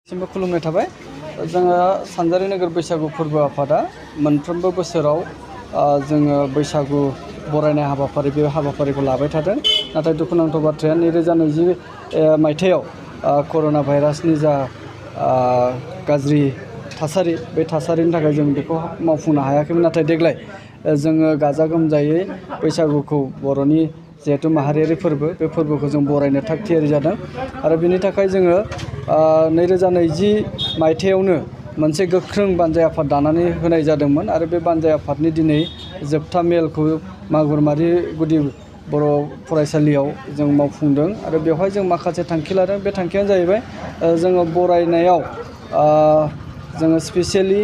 सिमबो खुलुमनाय थाबाय जोङो सानजारि नोगोर बैसागु फोरबो आफादा मोनफ्रोमबो बोसोराव जोङो बैसागु बरायनाय हाबाफारि बे हाबाफारिखौ लाबाय थादों नाथाय दुखुनांथाव बाथ्राया 2020 मायथाइयाव कर'ना भाइरासनि जा गाज्रि थासारि बे थासारिनि थाखाय जों बेखौ मावफुंनो हायाखैमोन नाथाय देग्लाय जोङो गाजा गोमजायै बैसागुखौ बर'नि जिहेतु माहारियारि फोरबो बे फोरबोखौ जों बरायनो थाग थियारि जादों आरो बिनि थाखाय जोङो 2020 मायथाइयावनो मोनसे गोख्रों बानजाय आफाद दानानै होनाय जादोंमोन आरो बे बानजाय आफादनि दिनै जोबथा मेलखौ मागुरमारि गुदि बर' फरायसालियाव जों मावफुंदों आरो बेवहाय जों माखासे थांखि लादों बे थांखियानो जाहैबाय जोङो बरायनायाव जोङो स्पेसियेलि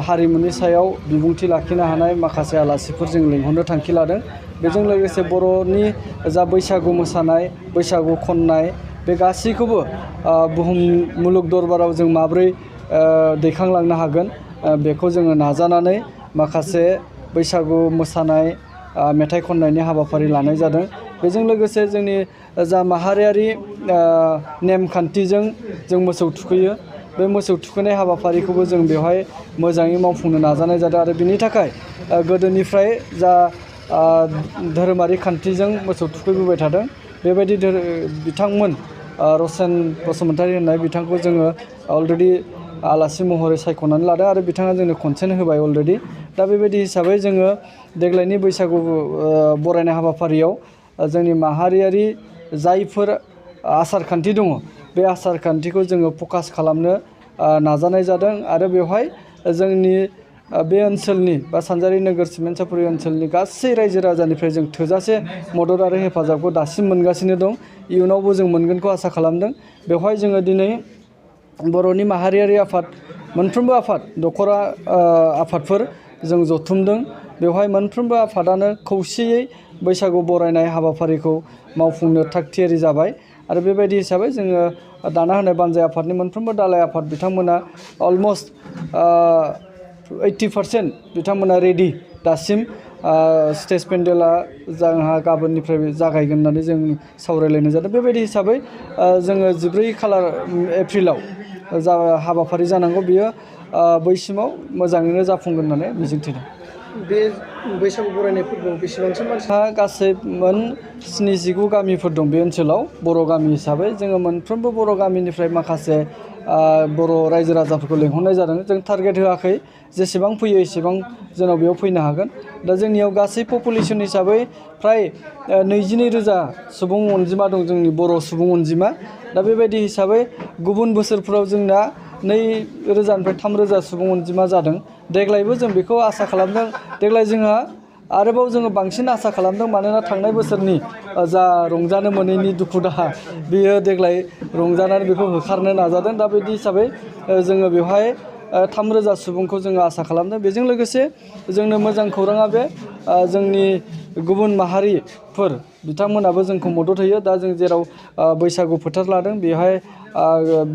हारिमुनि सायाव बिबुंथि लाखिनो हानाय माखासे आलासिफोर जों लिंहरनो थांखि लादों बेजों लोगोसे बर'नि जा बैसागु मोसानाय बैसागु खननाय बे गासैखौबो बुहुम मुलुग दरबाराव जों माब्रै दैखांलांनो हागोन बेखौ जोङो नाजानानै माखासे बैसागु मोसानाय मेथाइ खननायनि हाबाफारि लानाय जादों बेजों लोगोसे जोंनि जा माहारियारि नेमखान्थिजों जों मोसौ थुखैयो बे मोसौ थुखैनाय हाबाफारिखौबो जों बेवहाय मोजाङै मावफुंनो नाजानाय जादों आरो बिनि थाखाय गोदोनिफ्राय जा धोरोमारि खान्थिजों मोसौ थुखैबोबाय थादों बेबायदि बिथांमोन रसेन बसुमतारी होननाय बिथांखौ जोङो अलरेडि आलासि महरै सायख'नानै लादों आरो बिथाङा जोंनो कनसेन्ट होबाय अलरेडि दा बेबायदि हिसाबै जोङो देग्लायनि बैसागु बरायनाय हाबाफारियाव जोंनि माहारियारि जायफोर आसार खान्थि दङ बे आसार खान्थिखौ जोङो फकास खालामनो नाजानाय जादों आरो बेवहाय जोंनि बे ओनसोलनि बा सानजारि नोगोर सिमेन्ट सापरि ओनसोलनि गासै रायजो राजानिफ्राय जों थोजासे मदद आरो हेफाजाबखौ दासिम मोनगासिनो दं इयुनावबो जों मोनगोनखौ आसा खालामदों बेवहाय जोङो दिनै बर'नि माहारियारि आफाद मोनफ्रोमबो आफाद दखरा आफादफोर जों जथुमदों बेवहाय मोनफ्रोमबो आफादानो खौसेयै बैसागु बरायनाय हाबाफारिखौ मावफुंनो थाग थियारि जाबाय आरो बेबायदि हिसाबै जोङो दाना होनाय बानजाय आफादनि मोनफ्रोमबो दालाय आफाद बिथांमोना अलमस्ट 80% बिथांमोना रेडि दासिम स्टेज पेन्डेला जोंहा गाबोननिफ्राय जागायगोन होननानै जों सावरायलायनाय जादों बेबायदि हिसाबै जोङो 14 एप्रिलाव जा हाबाफारि जानांगौ बियो बैसिमाव मोजाङैनो जाफुंगोन होननानै मिजिंथिदों बे बैसागु बरायनाय फोरबोआव बेसेबांसो मानसिहा गासै 79 गामिफोर दं बे ओनसोलाव बर' गामि हिसाबै जोङो मोनफ्रोमबो बर' गामिनिफ्राय माखासे बर' रायजो राजाफोरखौ लिंहरनाय जादों जों टारगेट होआखै जेसेबां फैयो एसेबां जोंनाव बेयाव फैनो हागोन दा जोंनियाव गासै पपुलेसन हिसाबै फ्राय 22,000 सुबुं अनजिमा दं जोंनि बर' सुबुं अनजिमा दा बेबायदि हिसाबै गुबुन बोसोरफ्राव जोंना 2,000निफ्राय 3,000 सुबुं अनजिमा जादों देग्लायबो जों बेखौ आसा खालामदों देग्लाय जोंहा आरोबाव जोङो बांसिन आसा खालामदों मानोना थांनाय बोसोरनि जा रंजानो मोनैनि दुखु दाहा बियो देग्लाय रंजानानै बेखौ होखारनो नाजादों दा बिदि हिसाबै जोङो बेवहाय 3,000 सुबुंखौ जोङो आसा खालामदों बेजों लोगोसे जोंनो मोजां खौराङा बे जोंनि गुबुन माहारिफोर बिथांमोनाबो जोंखौ मदद होयो दा जों जेराव बैसागु फोथार लादों बेवहाय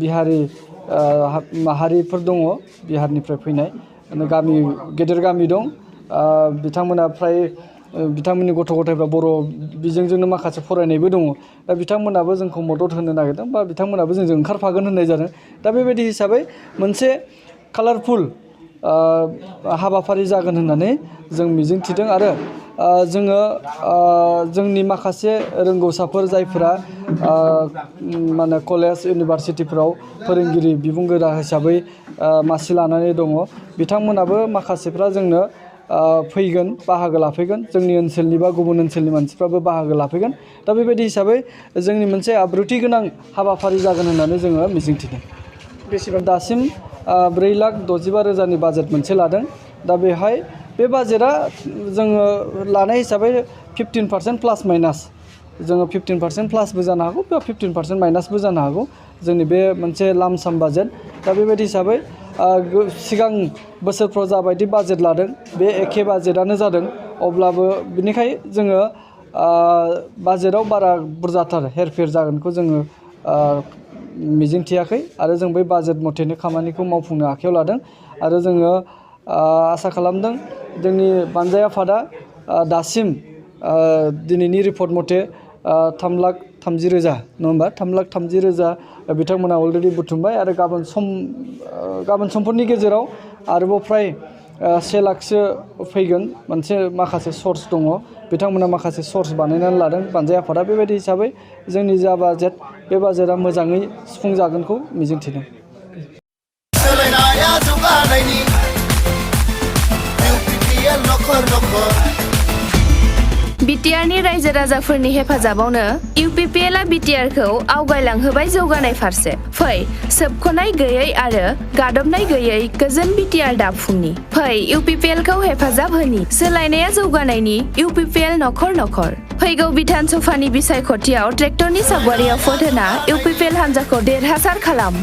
बिहारि माहारिफोर दङ बिहारनिफ्राय फैनाय गामि गेदेर गामि दं बिथांमोना फ्राय बिथांमोननि गथ' गथायफ्रा बर' बिजोंजोंनो माखासे फरायनायबो दङ दा बिथांमोनाबो जोंखौ मदद होनो नागिरदों बा बिथांमोनाबो जोंजों ओंखारफागोन होननाय जादों दा बेबायदि हिसाबै मोनसे कालारफुल हाबाफारि जागोन होननानै जों मिजिंथिदों आरो जोङो जोंनि माखासे रोंगौसाफोर जायफोरा माने कलेज इउनिभारसिटिफोराव फोरोंगिरि बिबुंगोरा हिसाबै मासि लानानै दङ बिथांमोनाबो माखासेफ्रा जोंनो फैगोन बाहागो लाफैगोन जोंनि ओनसोलनि बा गुबुन ओनसोलनि मानसिफ्राबो बाहागो लाफैगोन दा बेबायदि हिसाबै जोंनि मोनसे आब्रुथि गोनां हाबाफारि जागोन होननानै जोङो मिजिंथिदों बेसेबां दासिम 4,65,000 बाजेट मोनसे लादों दा बेहाय बे बाजेटआ जोङो लानाय हिसाबै 15% प्लास माइनास जोङो 15% प्लासबो जानो हागौ बा 15% माइनासबो जानो हागौ जोंनि बे मोनसे लामसाम बाजेट दा बेबायदि हिसाबै सिगां बोसोरफ्राव जाबायदि बाजेट लादों बे एखे बाजेटआनो जादों अब्लाबो बिनिखाय जोङो बाजेटआव बारा बुरजाथार हेरफेर जागोनखौ जोङो मिजिंथियाखै आरो जों बै बाजेट मथेनो खामानिखौ मावफुंनो आखायाव लादों आरो जोङो आसा खालामदों जोंनि बानजाय आफादा दासिम दिनैनि रिपर्ट मथे 3,30,000 नङा होमबा 3,30,000 बिथांमोना अलरेडि बुथुमबाय आरो गाबोन समफोरनि गेजेराव आरोबाव फ्राय 1 लाखसो फैगोन मोनसे माखासे सर्स दङ बिथांमोना माखासे सर्स बानायनानै लादों बानजाय आफादा बेबायदि हिसाबै जोंनि जा बाजेट बे बाजेटआ मोजाङै सुफुंजागोनखौ मिजिंथिदों बिटिआरनि रायजो राजाफोरनि हेफाजाबावनो इउपिपिएलआ बिटिआरखौ आवगायलांहोबाय जौगानाय फारसे फै सोबख'नाय गैयै आरो गादबनाय गैयै गोजोन बिटिआर दाफुंनि फै इउपिपिएलखौ हेफाजाब होनि सोलायनाया जौगानायनि इउपिपिएल नखर नखर फैगौ बिधान सभानि बिसायख'थियाव ट्रेक्टरनि सावगारियाव भट होना इउपिपिएल हान्जाखौ देरहासार खालाम।